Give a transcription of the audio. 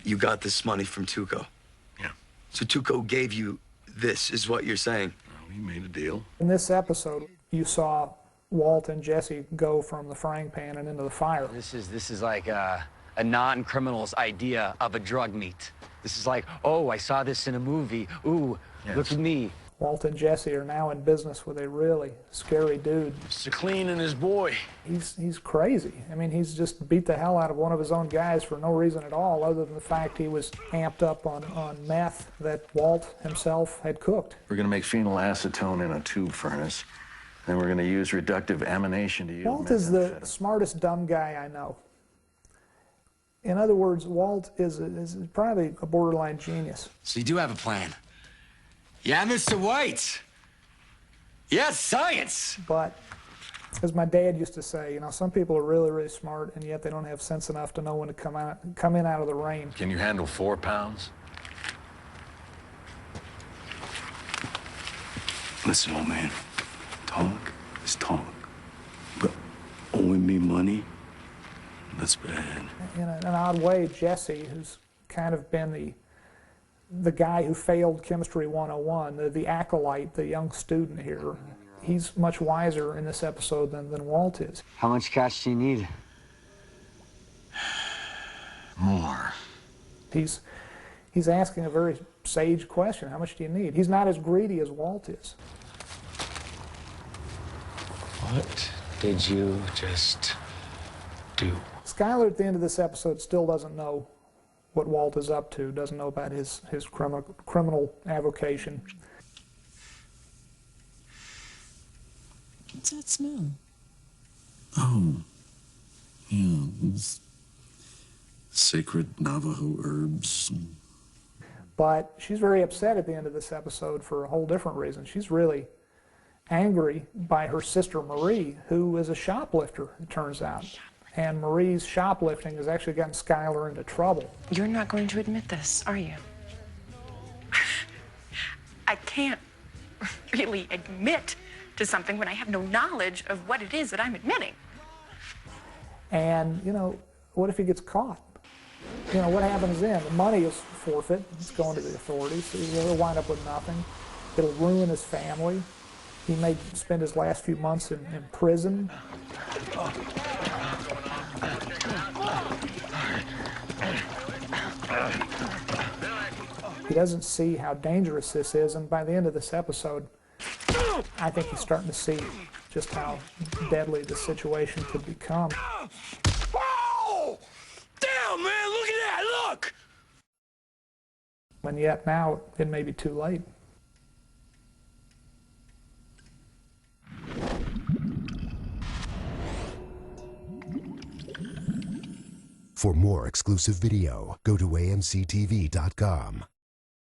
you got this money from Tuco. Yeah. So Tuco gave you this, is what you're saying? Well, we made a deal. In this episode, you saw Walt and Jesse go from the frying pan and into the fire. This is like a non-criminal's idea of a drug meet. This is like, oh, I saw this in a movie. Ooh, Yes. look at me. Walt and Jesse are now in business with a really scary dude. Mr. Clean and his boy. He's crazy. I mean, he's just beat the hell out of one of his own guys for no reason at all, other than the fact he was amped up on meth that Walt himself had cooked. We're going to make phenylacetone in a tube furnace. Then we're going to use reductive amination to yield Walt is the methamphetamine. smartest dumb guy I know. In other words, Walt is probably a borderline genius. So you do have a plan. Yeah, Mr. White. Yes, science. But, as my dad used to say, you know, some people are really, really smart, and yet they don't have sense enough to know when to come in out of the rain. Can you handle 4 pounds? Listen, old man, talk is talk. But owing me money, that's bad. In an odd way, Jesse, who's kind of been the guy who failed Chemistry 101, the acolyte, the young student here, he's much wiser in this episode than Walt is. How much cash do you need? More. He's asking a very sage question. How much do you need? He's not as greedy as Walt is. What did you just do? Skyler at the end of this episode still doesn't know what Walt is up to, doesn't know about his criminal avocation. What's that smell? Oh, yeah, it's sacred Navajo herbs. But she's very upset at the end of this episode for a whole different reason. She's really angry by her sister Marie, who is a shoplifter, it turns out. And Marie's shoplifting has actually gotten Skyler into trouble. You're not going to admit this, are you? I can't really admit to something when I have no knowledge of what it is that I'm admitting. And, you know, what if he gets caught? You know, what happens then? The money is forfeit. It's going to the authorities. So he'll wind up with nothing. It'll ruin his family. He may spend his last few months in prison. He doesn't see how dangerous this is, and by the end of this episode, I think he's starting to see just how deadly the situation could become. Oh! Damn, man, look at that, look! And yet now, it may be too late. For more exclusive video, go to amctv.com.